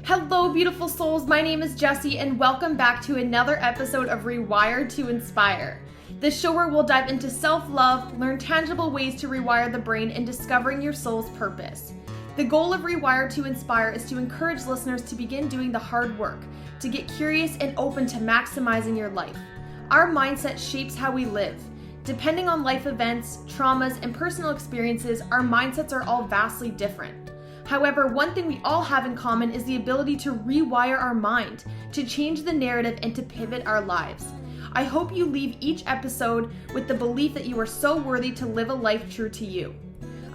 Hello, beautiful souls. My name is Jessie, and welcome back to another episode of Rewire to Inspire. This show where we'll dive into self-love, learn tangible ways to rewire the brain, and discovering your soul's purpose. The goal of Rewire to Inspire is to encourage listeners to begin doing the hard work, to get curious and open to maximizing your life. Our mindset shapes how we live. Depending on life events, traumas, and personal experiences, our mindsets are all vastly different. However, one thing we all have in common is the ability to rewire our mind, to change the narrative, and to pivot our lives. I hope you leave each episode with the belief that you are so worthy to live a life true to you.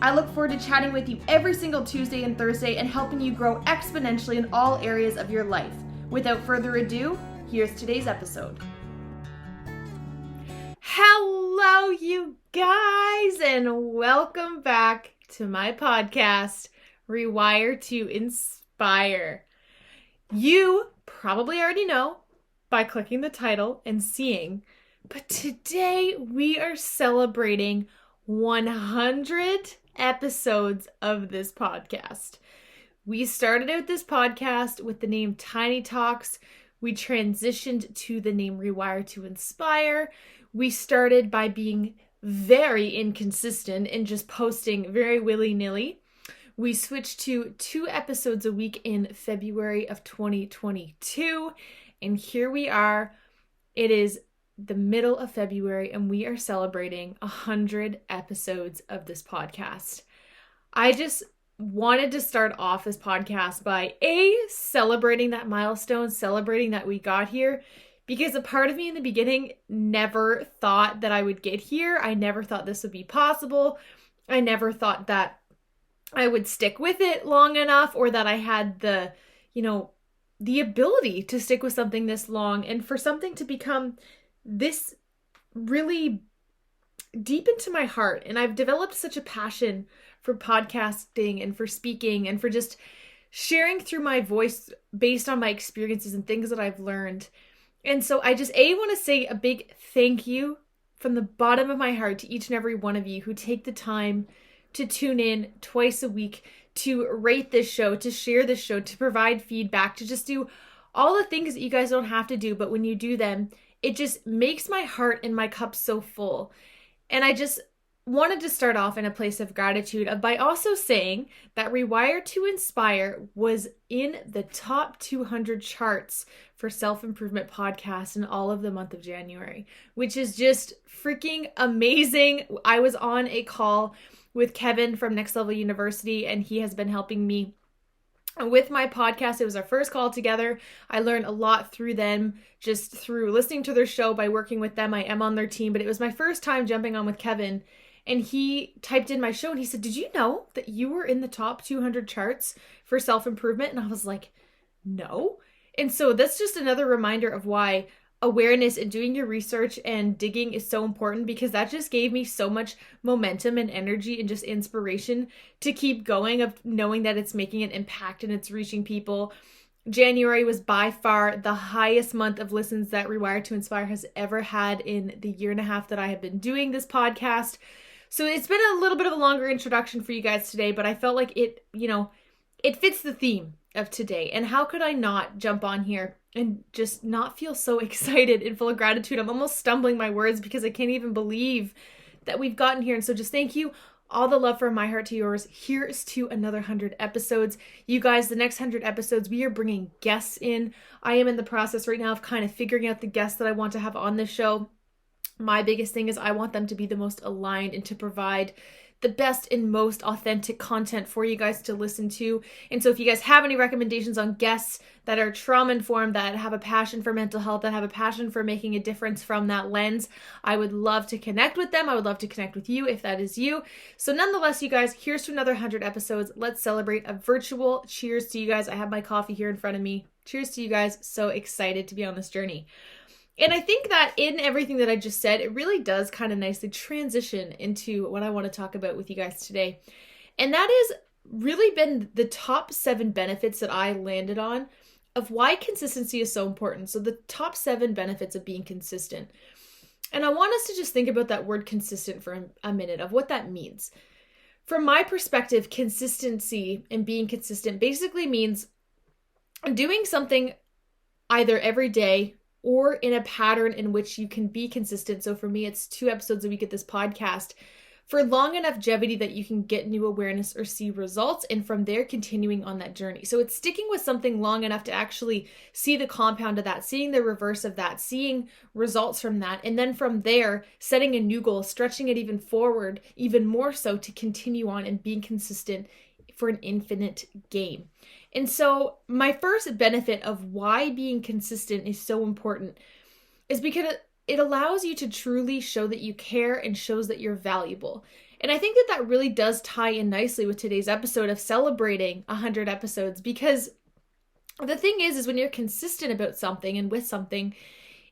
I look forward to chatting with you every single Tuesday and Thursday and helping you grow exponentially in all areas of your life. Without further ado, here's today's episode. Hello, you guys, and welcome back to my podcast, Rewire to Inspire. You probably already know by clicking the title and seeing, but today we are celebrating 100 episodes of this podcast. We started out this podcast with the name Tiny Talks. We transitioned to the name Rewire to Inspire. We started by being very inconsistent and just posting very willy-nilly. We switched to 2 episodes a week in February of 2022, and here we are. It is the middle of February, and we are celebrating 100 episodes of this podcast. I just wanted to start off this podcast by celebrating that milestone, celebrating that we got here, because a part of me in the beginning never thought that I would get here. I never thought this would be possible. I never thought that I would stick with it long enough, or that I had the ability to stick with something this long, and for something to become this really deep into my heart. And I've developed such a passion for podcasting and for speaking and for just sharing through my voice based on my experiences and things that I've learned. And so I just want to say a big thank you from the bottom of my heart to each and every one of you who take the time to tune in twice a week, to rate this show, to share this show, to provide feedback, to just do all the things that you guys don't have to do, but when you do them, it just makes my heart and my cup so full. And I just wanted to start off in a place of gratitude by also saying that Rewire to Inspire was in the top 200 charts for self-improvement podcasts in all of the month of January, which is just freaking amazing. I was on a call with Kevin from Next Level University, and he has been helping me with my podcast. It was our first call together. I learned a lot through them, just through listening to their show, by working with them. I am on their team, but it was my first time jumping on with Kevin, and he typed in my show and he said, "Did you know that you were in the top 200 charts for self-improvement?" And I was like, "No." And so that's just another reminder of why awareness and doing your research and digging is so important, because that just gave me so much momentum and energy and just inspiration to keep going, of knowing that it's making an impact and it's reaching people. January was by far the highest month of listens that Rewire to Inspire has ever had in the year and a half that I have been doing this podcast. So it's been a little bit of a longer introduction for you guys today, but I felt like it fits the theme of today. And how could I not jump on here and just not feel so excited and full of gratitude? I'm almost stumbling my words because I can't even believe that we've gotten here. And so just thank you. All the love from my heart to yours. Here's to another 100 episodes. You guys, the next 100 episodes, we are bringing guests in. I am in the process right now of kind of figuring out the guests that I want to have on this show. My biggest thing is I want them to be the most aligned and to provide the best and most authentic content for you guys to listen to. And so if you guys have any recommendations on guests that are trauma-informed, that have a passion for mental health, that have a passion for making a difference from that lens, I would love to connect with them. I would love to connect with you if that is you. So nonetheless, you guys, here's to another 100 episodes. Let's celebrate. A virtual cheers to you guys. I have my coffee here in front of me. Cheers to you guys. So excited to be on this journey. And I think that in everything that I just said, it really does kind of nicely transition into what I want to talk about with you guys today. And that is really been the top 7 benefits that I landed on of why consistency is so important. So the top 7 benefits of being consistent. And I want us to just think about that word consistent for a minute, of what that means. From my perspective, consistency and being consistent basically means doing something either every day or in a pattern in which you can be consistent. So for me, it's 2 episodes a week at this podcast for long enough longevity that you can get new awareness or see results, and from there continuing on that journey. So it's sticking with something long enough to actually see the compound of that, seeing the reverse of that, seeing results from that, and then from there setting a new goal, stretching it even forward, even more so to continue on and being consistent for an infinite game. And so my first benefit of why being consistent is so important is because it allows you to truly show that you care and shows that you're valuable. And I think that that really does tie in nicely with today's episode of celebrating 100 episodes, because the thing is when you're consistent about something and with something,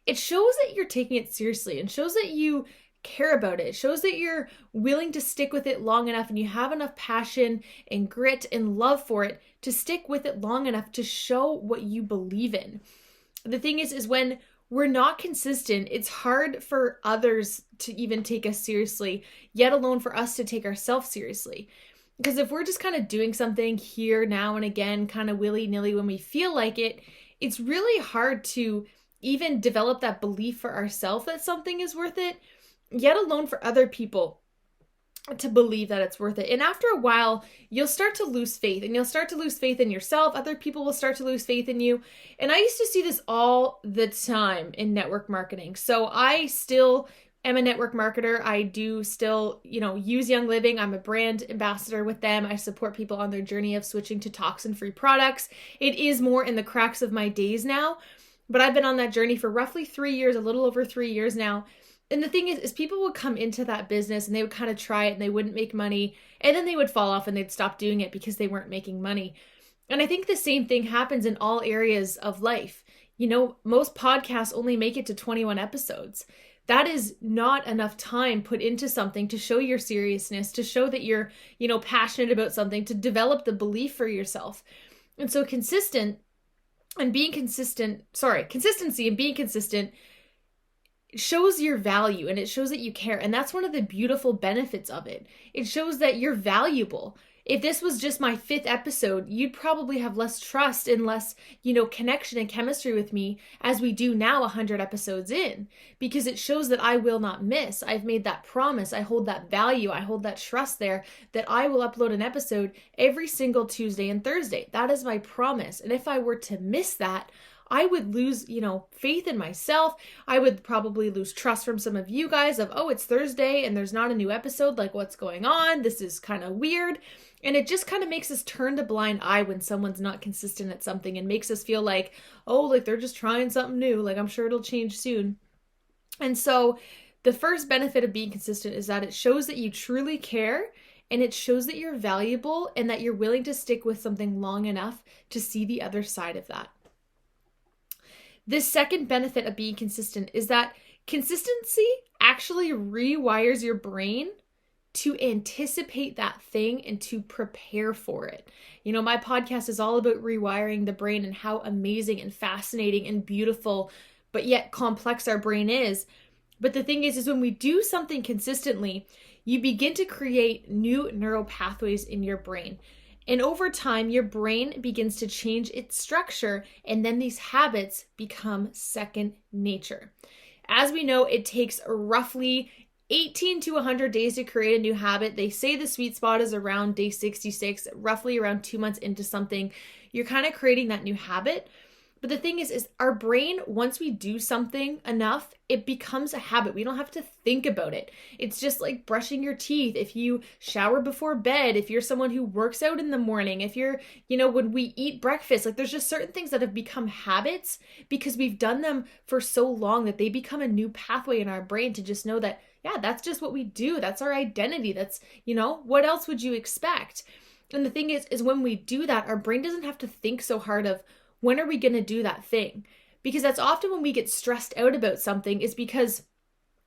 it shows that you're taking it seriously and shows that you care about it. It shows that you're willing to stick with it long enough and you have enough passion and grit and love for it to stick with it long enough to show what you believe in. The thing is when we're not consistent, it's hard for others to even take us seriously, yet alone for us to take ourselves seriously. Because if we're just kind of doing something here, now and again, kind of willy-nilly when we feel like it, it's really hard to even develop that belief for ourselves that something is worth it, yet alone for other people to believe that it's worth it. And after a while, you'll start to lose faith, and you'll start to lose faith in yourself. Other people will start to lose faith in you. And I used to see this all the time in network marketing. So I still am a network marketer. I do still, use Young Living. I'm a brand ambassador with them. I support people on their journey of switching to toxin-free products. It is more in the cracks of my days now, but I've been on that journey for roughly 3 years, a little over 3 years now. And the thing is people would come into that business and they would kind of try it and they wouldn't make money. And then they would fall off and they'd stop doing it because they weren't making money. And I think the same thing happens in all areas of life. Most podcasts only make it to 21 episodes. That is not enough time put into something to show your seriousness, to show that you're, passionate about something, to develop the belief for yourself. And so consistency and being consistent shows your value, and it shows that you care. And that's one of the beautiful benefits of it. It shows that you're valuable. If this was just my 5th episode, you'd probably have less trust and less, connection and chemistry with me as we do now 100 episodes in, because it shows that I will not miss. I've made that promise. I hold that value. I hold that trust there that I will upload an episode every single Tuesday and Thursday. That is my promise. And if I were to miss that, I would lose, faith in myself. I would probably lose trust from some of you guys of, oh, it's Thursday and there's not a new episode. Like, what's going on? This is kind of weird. And it just kind of makes us turn a blind eye when someone's not consistent at something, and makes us feel like, oh, like they're just trying something new. Like, I'm sure it'll change soon. And so the first benefit of being consistent is that it shows that you truly care, and it shows that you're valuable and that you're willing to stick with something long enough to see the other side of that. The second benefit of being consistent is that consistency actually rewires your brain to anticipate that thing and to prepare for it. My podcast is all about rewiring the brain and how amazing and fascinating and beautiful, but yet complex our brain is. But the thing is when we do something consistently, you begin to create new neural pathways in your brain. And over time, your brain begins to change its structure, and then these habits become second nature. As we know, it takes roughly 18 to 100 days to create a new habit. They say the sweet spot is around day 66, roughly around 2 months into something. You're kind of creating that new habit. But the thing is our brain, once we do something enough, it becomes a habit. We don't have to think about it. It's just like brushing your teeth. If you shower before bed, if you're someone who works out in the morning, if you're, when we eat breakfast, like there's just certain things that have become habits because we've done them for so long that they become a new pathway in our brain to just know that, yeah, that's just what we do. That's our identity. That's, what else would you expect? And the thing is when we do that, our brain doesn't have to think so hard of, when are we going to do that thing? Because that's often when we get stressed out about something, is because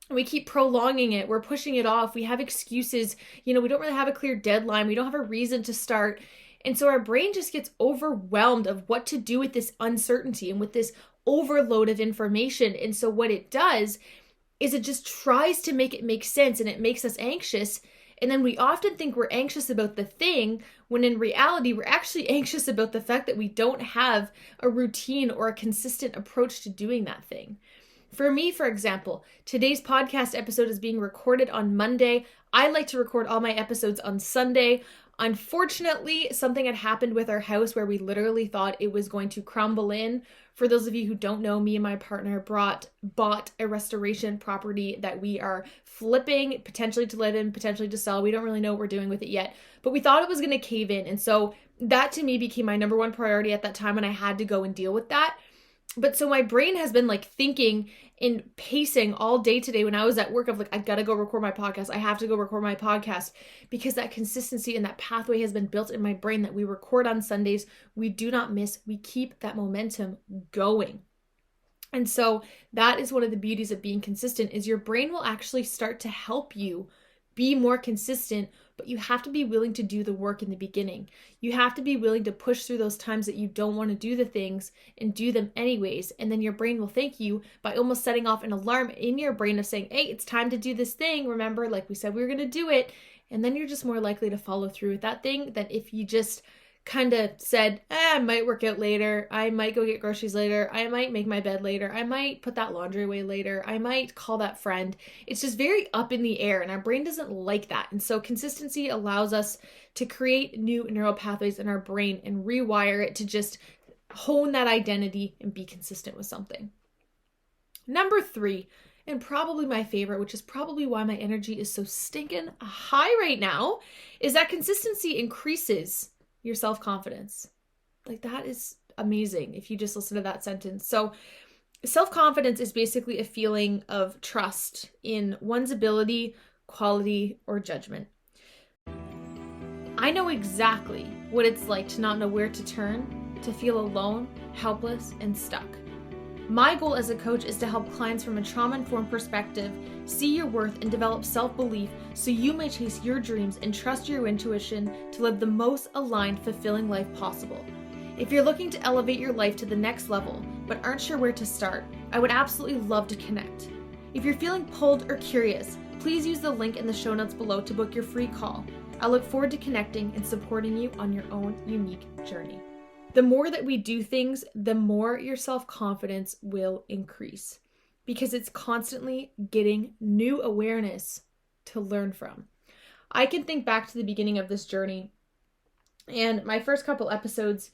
we keep prolonging it. We're pushing it off. We have excuses. We don't really have a clear deadline. We don't have a reason to start. And so our brain just gets overwhelmed of what to do with this uncertainty and with this overload of information. And so what it does is it just tries to make it make sense, and it makes us anxious. And then we often think we're anxious about the thing when in reality, we're actually anxious about the fact that we don't have a routine or a consistent approach to doing that thing. For me, for example, today's podcast episode is being recorded on Monday. I like to record all my episodes on Sunday. Unfortunately, something had happened with our house where we literally thought it was going to crumble in. For those of you who don't know, me and my partner bought a restoration property that we are flipping, potentially to live in, potentially to sell. We don't really know what we're doing with it yet, but we thought it was going to cave in. And so that to me became my number one priority at that time, and I had to go and deal with that. But so my brain has been like thinking and pacing all day today when I was at work of like, I've got to go record my podcast. I have to go record my podcast, because that consistency and that pathway has been built in my brain that we record on Sundays. We do not miss. We keep that momentum going. And so that is one of the beauties of being consistent, is your brain will actually start to help you be more consistent, but you have to be willing to do the work in the beginning. You have to be willing to push through those times that you don't want to do the things and do them anyways. And then your brain will thank you by almost setting off an alarm in your brain of saying, hey, it's time to do this thing. Remember, like we said, we were going to do it. And then you're just more likely to follow through with that thing than if you just kind of said, I might work out later. I might go get groceries later. I might make my bed later. I might put that laundry away later. I might call that friend. It's just very up in the air, and our brain doesn't like that. And so consistency allows us to create new neural pathways in our brain and rewire it to just hone that identity and be consistent with something. Number 3, and probably my favorite, which is probably why my energy is so stinking high right now, is that consistency increases your self-confidence. Like, that is amazing if you just listen to that sentence. So self-confidence is basically a feeling of trust in one's ability, quality, or judgment. I know exactly what it's like to not know where to turn, to feel alone, helpless, and stuck. My goal as a coach is to help clients from a trauma-informed perspective see your worth and develop self-belief so you may chase your dreams and trust your intuition to live the most aligned, fulfilling life possible. If you're looking to elevate your life to the next level but aren't sure where to start, I would absolutely love to connect. If you're feeling pulled or curious, please use the link in the show notes below to book your free call. I look forward to connecting and supporting you on your own unique journey. The more that we do things, the more your self-confidence will increase, because it's constantly getting new awareness to learn from. I can think back to the beginning of this journey, and my first couple episodes,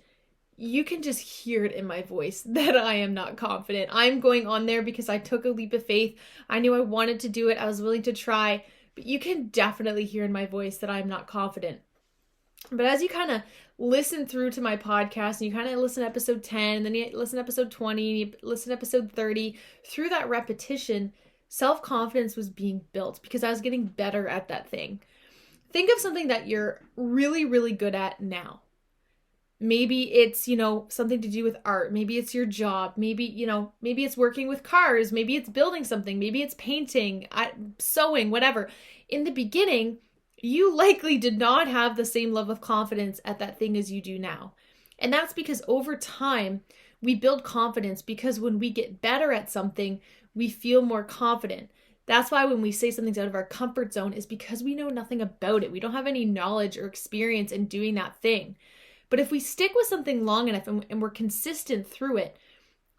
you can just hear it in my voice that I am not confident. I'm going on there because I took a leap of faith. I knew I wanted to do it. I was willing to try, but you can definitely hear in my voice that I'm not confident. But as you kind of listen through to my podcast, and you kind of listen to episode 10, and then you listen to episode 20, and you listen to episode 30, through that repetition, self-confidence was being built because I was getting better at that thing. Think of something that you're really, really good at now. Maybe it's, something to do with art. Maybe it's your job. Maybe it's working with cars. Maybe it's building something. Maybe it's painting, sewing, whatever. In the beginning, you likely did not have the same level of confidence at that thing as you do now. And that's because over time, we build confidence, because when we get better at something, we feel more confident. That's why when we say something's out of our comfort zone, is because we know nothing about it. We don't have any knowledge or experience in doing that thing. But if we stick with something long enough and we're consistent through it,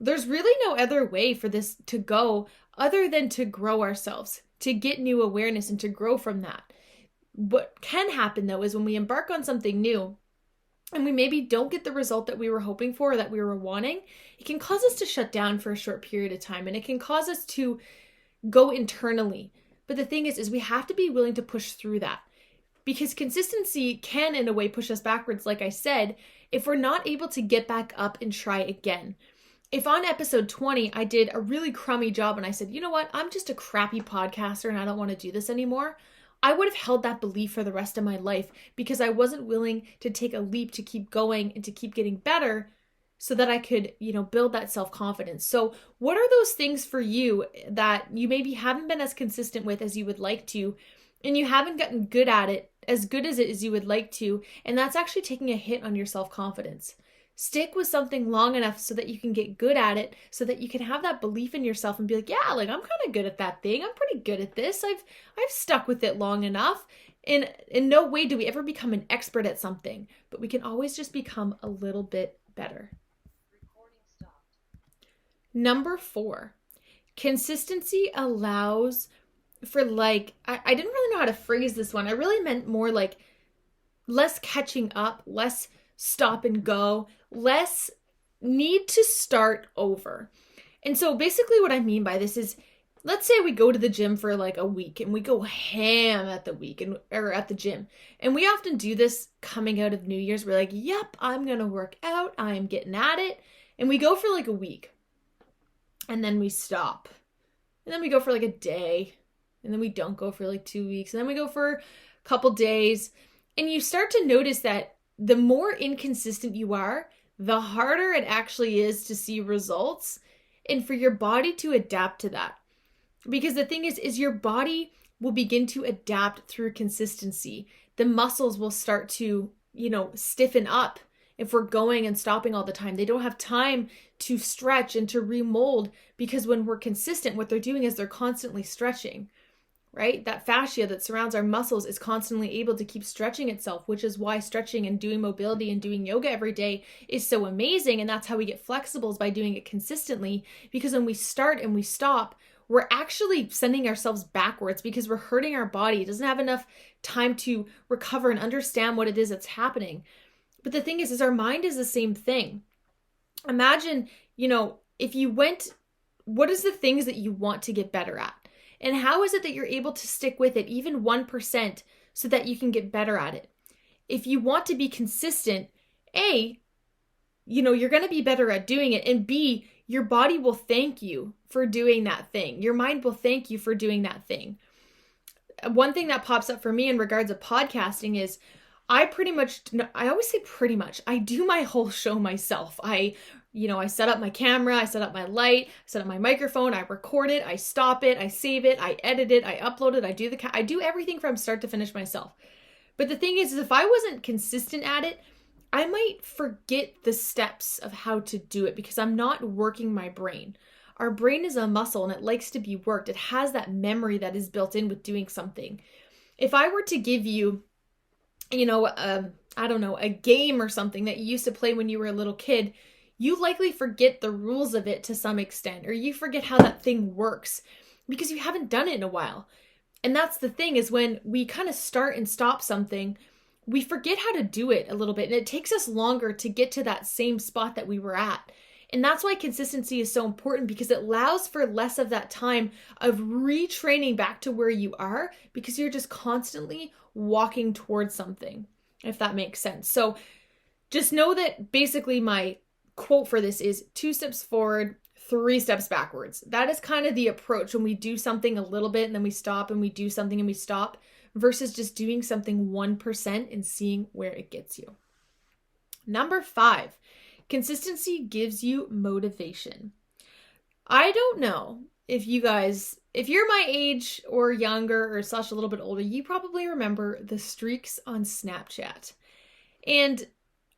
there's really no other way for this to go other than to grow ourselves, to get new awareness and to grow from that. What can happen, though, is when we embark on something new and we maybe don't get the result that we were hoping for or that we were wanting, it can cause us to shut down for a short period of time, and it can cause us to go internally. But the thing is we have to be willing to push through that, because consistency can, in a way, push us backwards, like I said, if we're not able to get back up and try again. If on episode 20, I did a really crummy job and I said, you know what, I'm just a crappy podcaster and I don't want to do this anymore, I would have held that belief for the rest of my life, because I wasn't willing to take a leap to keep going and to keep getting better so that I could, build that self-confidence. So what are those things for you that you maybe haven't been as consistent with as you would like to, and you haven't gotten good at it, as good as it as you would like to, and that's actually taking a hit on your self-confidence? Stick with something long enough so that you can get good at it, so that you can have that belief in yourself and be like, yeah, like I'm kind of good at that thing. I'm pretty good at this. I've stuck with it long enough. And in no way do we ever become an expert at something, but we can always just become a little bit better. Number 4, consistency allows for I didn't really know how to phrase this one. I really meant more like less catching up, less stop and go, less need to start over. And so basically what I mean by this is, let's say we go to the gym for like a week and we go ham at the week or at the gym. And we often do this coming out of New Year's. We're like, yep, I'm going to work out. I'm getting at it. And we go for like a week and then we stop. And then we go for like a day and then we don't go for like 2 weeks. And then we go for a couple days. And you start to notice that the more inconsistent you are, the harder it actually is to see results and for your body to adapt to that. Because the thing is your body will begin to adapt through consistency. The muscles will start to, stiffen up if we're going and stopping all the time. They don't have time to stretch and to remold, because when we're consistent, what they're doing is they're constantly stretching, right? That fascia that surrounds our muscles is constantly able to keep stretching itself, which is why stretching and doing mobility and doing yoga every day is so amazing. And that's how we get flexible, is by doing it consistently. Because when we start and we stop, we're actually sending ourselves backwards because we're hurting our body. It doesn't have enough time to recover and understand what it is that's happening. But the thing is our mind is the same thing. Imagine, if you went, what is the things that you want to get better at? And how is it that you're able to stick with it, even 1%, so that you can get better at it? If you want to be consistent, A, you're going to be better at doing it. And B, your body will thank you for doing that thing. Your mind will thank you for doing that thing. One thing that pops up for me in regards of podcasting is I always say pretty much, I do my whole show myself. I set up my camera, I set up my light, I set up my microphone, I record it, I stop it, I save it, I edit it, I upload it, I do everything from start to finish myself. But the thing is if I wasn't consistent at it, I might forget the steps of how to do it because I'm not working my brain. Our brain is a muscle and it likes to be worked. It has that memory that is built in with doing something. If I were to give you, a game or something that you used to play when you were a little kid, you likely forget the rules of it to some extent, or you forget how that thing works because you haven't done it in a while. And that's the thing, is when we kind of start and stop something, we forget how to do it a little bit, and it takes us longer to get to that same spot that we were at. And that's why consistency is so important, because it allows for less of that time of retraining back to where you are, because you're just constantly walking towards something, if that makes sense. So just know that basically my quote for this is 2 steps forward, 3 steps backwards. That is kind of the approach when we do something a little bit and then we stop, and we do something and we stop, versus just doing something 1% and seeing where it gets you. Number 5, consistency gives you motivation. I don't know if you're my age or younger or / a little bit older, you probably remember the streaks on Snapchat. And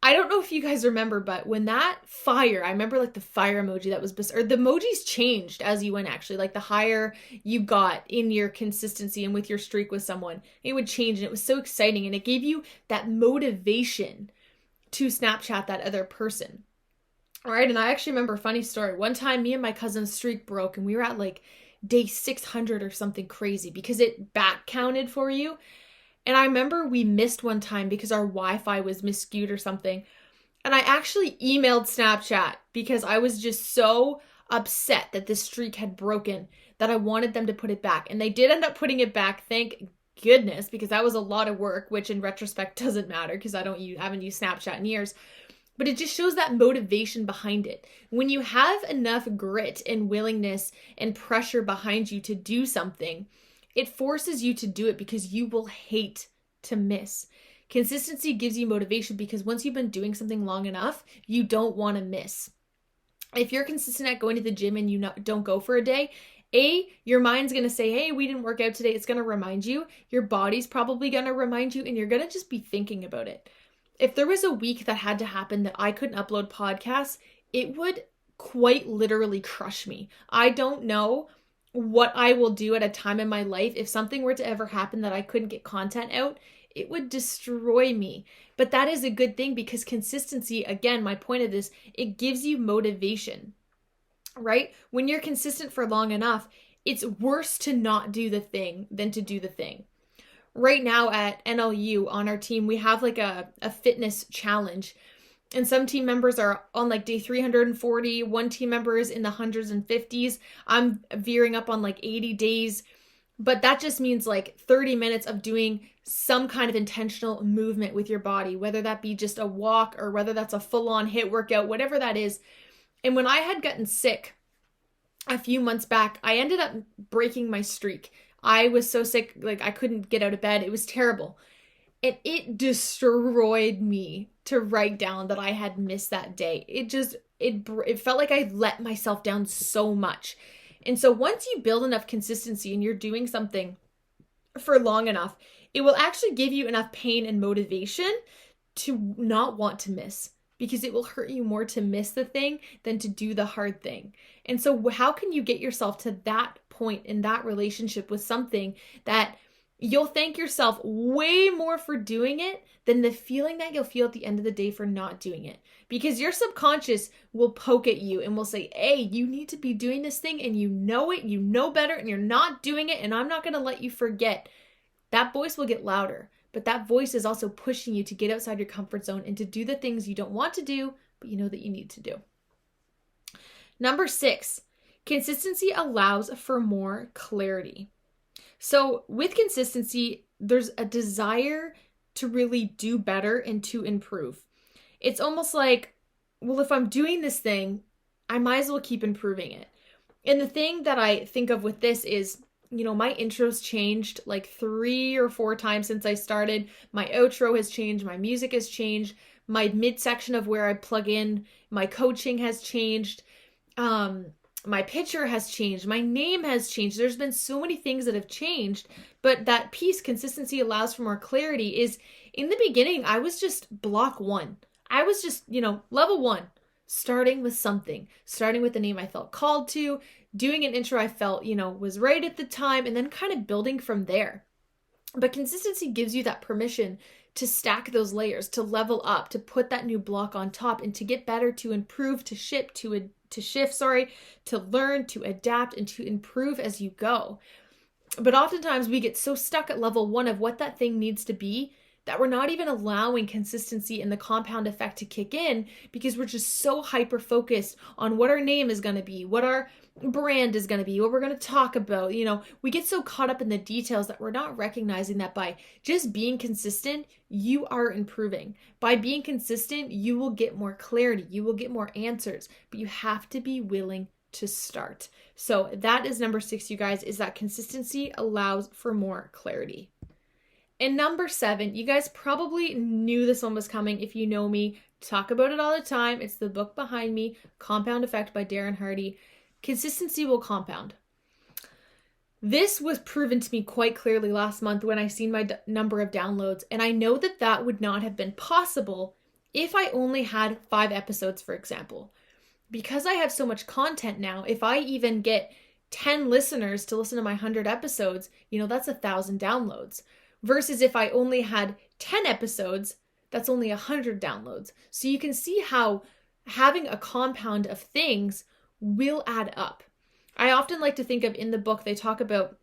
I don't know if you guys remember, but when that fire, I remember like the fire emoji that was, or the emojis changed as you went actually, like the higher you got in your consistency and with your streak with someone, it would change, and it was so exciting, and it gave you that motivation to Snapchat that other person. All right, and I actually remember a funny story. One time me and my cousin's streak broke, and we were at like day 600 or something crazy because it back counted for you. And I remember we missed one time because our Wi-Fi was miscued or something. And I actually emailed Snapchat because I was just so upset that this streak had broken that I wanted them to put it back. And they did end up putting it back, thank goodness, because that was a lot of work, which in retrospect doesn't matter because I haven't used Snapchat in years. But it just shows that motivation behind it. When you have enough grit and willingness and pressure behind you to do something, it forces you to do it because you will hate to miss. Consistency gives you motivation because once you've been doing something long enough, you don't want to miss. If you're consistent at going to the gym and you don't go for a day, your mind's going to say, hey, we didn't work out today. It's going to remind you. Your body's probably going to remind you, and you're going to just be thinking about it. If there was a week that had to happen that I couldn't upload podcasts, it would quite literally crush me. I don't know what I will do at a time in my life, if something were to ever happen that I couldn't get content out, it would destroy me. But that is a good thing, because consistency, again, my point of this, it gives you motivation, right? When you're consistent for long enough, it's worse to not do the thing than to do the thing. Right now at NLU on our team, we have like a fitness challenge. And some team members are on like day 340. One team member is in the hundreds and 50s. I'm veering up on like 80 days. But that just means like 30 minutes of doing some kind of intentional movement with your body, whether that be just a walk or whether that's a full-on HIIT workout, whatever that is. And when I had gotten sick a few months back, I ended up breaking my streak. I was so sick, like I couldn't get out of bed. It was terrible. And it destroyed me to write down that I had missed that day. It felt like I let myself down so much. And so once you build enough consistency and you're doing something for long enough, it will actually give you enough pain and motivation to not want to miss, because it will hurt you more to miss the thing than to do the hard thing. And so how can you get yourself to that point in that relationship with something that you'll thank yourself way more for doing it than the feeling that you'll feel at the end of the day for not doing it? Because your subconscious will poke at you and will say, hey, you need to be doing this thing, and you know it, you know better, and you're not doing it, and I'm not going to let you forget. That voice will get louder, but that voice is also pushing you to get outside your comfort zone and to do the things you don't want to do, but you know that you need to do. Number 6, consistency allows for more clarity. So with consistency, there's a desire to really do better and to improve. It's almost like, well, if I'm doing this thing, I might as well keep improving it. And the thing that I think of with this is, my intro's changed like 3 or 4 times since I started. My outro has changed. My music has changed. My midsection of where I plug in my coaching has changed. My picture has changed. My name has changed. There's been so many things that have changed, but that piece, consistency allows for more clarity, is in the beginning, I was just block 1. I was just, level 1, starting with something, starting with the name I felt called to, doing an intro I felt, was right at the time, and then kind of building from there. But consistency gives you that permission to stack those layers, to level up, to put that new block on top, and to get better, to improve, to shift, to learn, to adapt, and to improve as you go. But oftentimes we get so stuck at level 1 of what that thing needs to be that we're not even allowing consistency and the compound effect to kick in, because we're just so hyper-focused on what our name is going to be, what our brand is going to be, what we're going to talk about. We get so caught up in the details that we're not recognizing that by just being consistent, you are improving. By being consistent, you will get more clarity, you will get more answers, but you have to be willing to start. So that is number 6, you guys, is that consistency allows for more clarity. And number 7, you guys probably knew this one was coming if you know me. Talk about it all the time. It's the book behind me, Compound Effect by Darren Hardy. Consistency will compound. This was proven to me quite clearly last month when I seen my number of downloads, and I know that that would not have been possible if I only had 5 episodes, for example. Because I have so much content now, if I even get 10 listeners to listen to my 100 episodes, that's 1,000 downloads. Versus if I only had 10 episodes, that's only 100 downloads. So you can see how having a compound of things will add up. I often like to think of, in the book, they talk about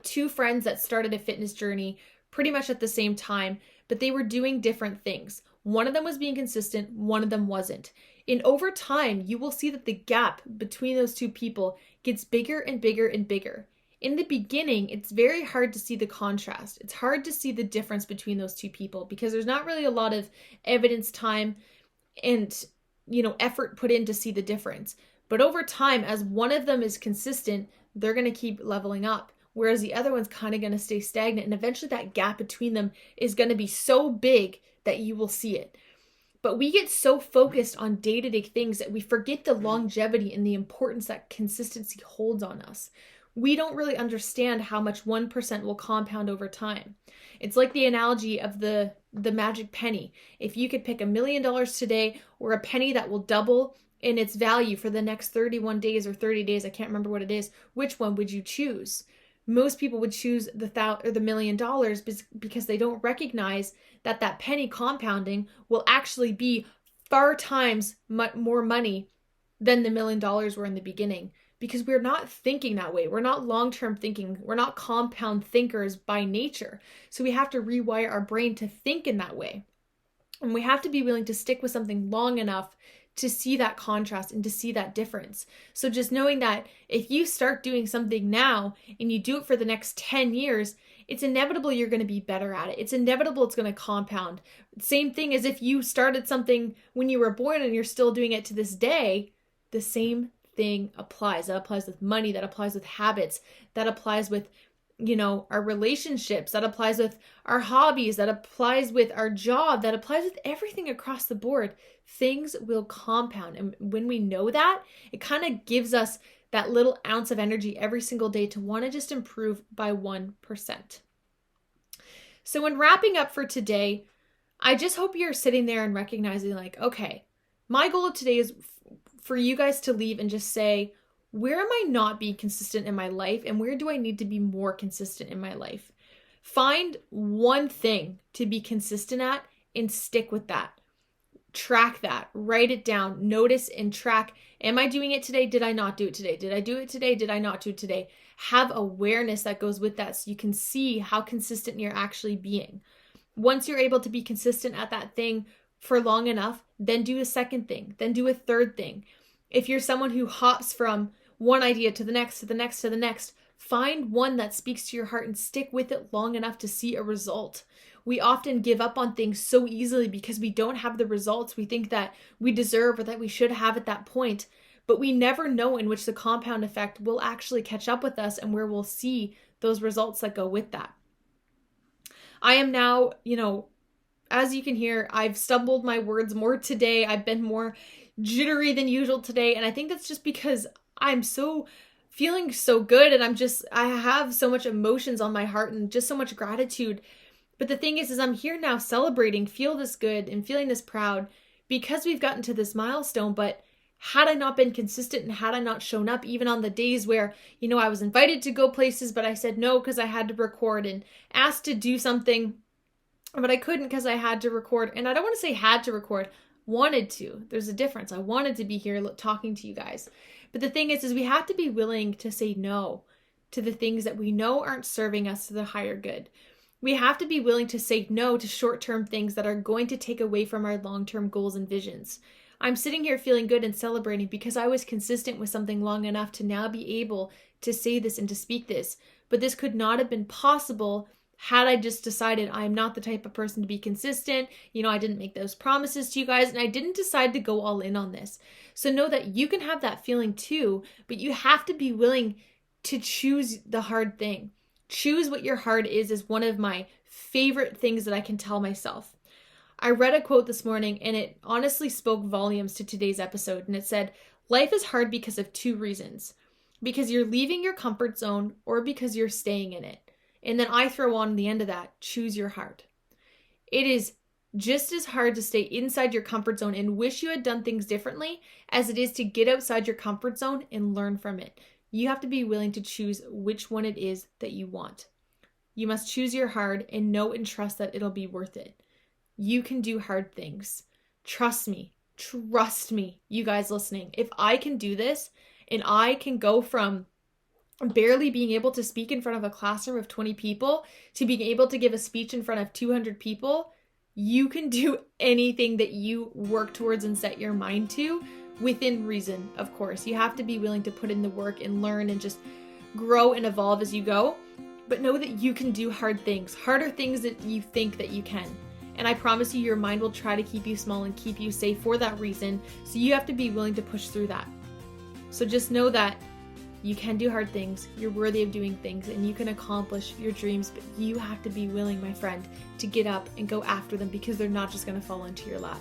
2 friends that started a fitness journey pretty much at the same time, but they were doing different things. One of them was being consistent, one of them wasn't. And over time, you will see that the gap between those 2 people gets bigger and bigger and bigger. In the beginning, it's very hard to see the contrast. It's hard to see the difference between those 2 people because there's not really a lot of evidence, time, and effort put in to see the difference. But over time, as one of them is consistent, they're going to keep leveling up, whereas the other one's kind of going to stay stagnant, and eventually that gap between them is going to be so big that you will see it. But we get so focused on day-to-day things that we forget the longevity and the importance that consistency holds on us. We don't really understand how much 1% will compound over time. It's like the analogy of the magic penny. If you could pick $1 million today, or a penny that will double in its value for the next 31 days or 30 days, I can't remember what it is, which one would you choose? Most people would choose the $1 million because they don't recognize that that penny compounding will actually be far times more money than the $1 million were in the beginning, because we're not thinking that way. We're not long-term thinking. We're not compound thinkers by nature. So we have to rewire our brain to think in that way. And we have to be willing to stick with something long enough to see that contrast and to see that difference. So just knowing that if you start doing something now and you do it for the next 10 years, it's inevitable you're going to be better at it. It's inevitable it's going to compound. Same thing as if you started something when you were born and you're still doing it to this day, the same thing applies. That applies with money, that applies with habits, that applies with, our relationships, that applies with our hobbies, that applies with our job, that applies with everything across the board. Things will compound. And when we know that, it kind of gives us that little ounce of energy every single day to want to just improve by 1%. So in wrapping up for today, I just hope you're sitting there and recognizing like, okay, my goal of today is for you guys to leave and just say, where am I not being consistent in my life, and where do I need to be more consistent in my life? Find one thing to be consistent at and stick with that. Track that, write it down, notice and track. Am I doing it today? Did I not do it today? Did I do it today? Did I not do it today? Have awareness that goes with that so you can see how consistent you're actually being. Once you're able to be consistent at that thing for long enough, then do a second thing, then do a third thing. If you're someone who hops from one idea to the next, to the next, to the next, find one that speaks to your heart and stick with it long enough to see a result. We often give up on things so easily because we don't have the results we think that we deserve or that we should have at that point. But we never know in which the compound effect will actually catch up with us and where we'll see those results that go with that. I am now, as you can hear, I've stumbled my words more today. I've been more jittery than usual today. And I think that's just because I'm feeling so good. And I have so much emotions on my heart and just so much gratitude. But the thing is I'm here now celebrating, feel this good and feeling this proud because we've gotten to this milestone. But had I not been consistent and had I not shown up even on the days where, I was invited to go places, but I said no because I had to record, and asked to do something, but I couldn't because I had to record. And I don't want to say had to record, wanted to. There's a difference. I wanted to be here talking to you guys. But the thing is we have to be willing to say no to the things that we know aren't serving us to the higher good. We have to be willing to say no to short-term things that are going to take away from our long-term goals and visions. I'm sitting here feeling good and celebrating because I was consistent with something long enough to now be able to say this and to speak this. But this could not have been possible had I just decided I'm not the type of person to be consistent. I didn't make those promises to you guys, and I didn't decide to go all in on this. So know that you can have that feeling too, but you have to be willing to choose the hard thing. Choose what your heart is one of my favorite things that I can tell myself. I read a quote this morning and it honestly spoke volumes to today's episode. And it said, life is hard because of 2 reasons. Because you're leaving your comfort zone or because you're staying in it. And then I throw on the end of that, choose your heart. It is just as hard to stay inside your comfort zone and wish you had done things differently as it is to get outside your comfort zone and learn from it. You have to be willing to choose which one it is that you want. You must choose your heart and know and trust that it'll be worth it. You can do hard things. Trust me, you guys listening. If I can do this and I can go from barely being able to speak in front of a classroom of 20 people to being able to give a speech in front of 200 people, you can do anything that you work towards and set your mind to within reason, of course. You have to be willing to put in the work and learn and just grow and evolve as you go. But know that you can do hard things, harder things that you think that you can. And I promise you, your mind will try to keep you small and keep you safe for that reason. So you have to be willing to push through that. So just know that you can do hard things, you're worthy of doing things, and you can accomplish your dreams, but you have to be willing, my friend, to get up and go after them because they're not just going to fall into your lap.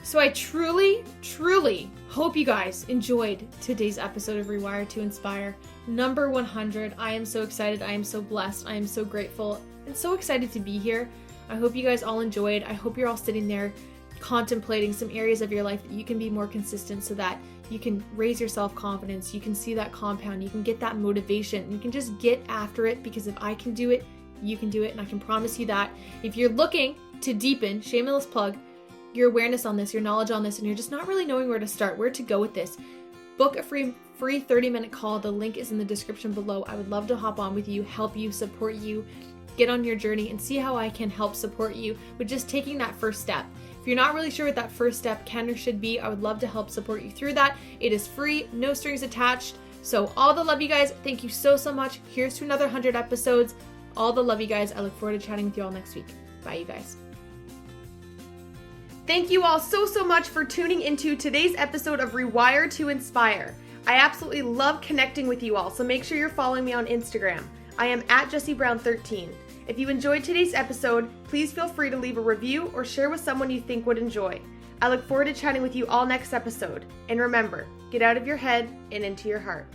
So I truly, truly hope you guys enjoyed today's episode of Rewire to Inspire, number 100. I am so excited. I am so blessed. I am so grateful and so excited to be here. I hope you guys all enjoyed. I hope you're all sitting there contemplating some areas of your life that you can be more consistent so that you can raise your self-confidence, you can see that compound, you can get that motivation, you can just get after it, because if I can do it, you can do it. And I can promise you that if you're looking to deepen, shameless plug, your awareness on this, your knowledge on this, and you're just not really knowing where to start, where to go with this, book a free 30-minute call. The link is in the description below. I would love to hop on with you, help you, support you, get on your journey, and see how I can help support you with just taking that first step. If you're not really sure what that first step can or should be, I would love to help support you through that. It is free, no strings attached. So all the love, you guys. Thank you so much. Here's to another 100 episodes. All the love, you guys. I look forward to chatting with you all next week. Bye, you guys. Thank you all so much for tuning into today's episode of Rewire to Inspire. I absolutely love connecting with you all, so make sure you're following me on Instagram. I am at Jessie Brown 13. If you enjoyed today's episode, please feel free to leave a review or share with someone you think would enjoy. I look forward to chatting with you all next episode. And remember, get out of your head and into your heart.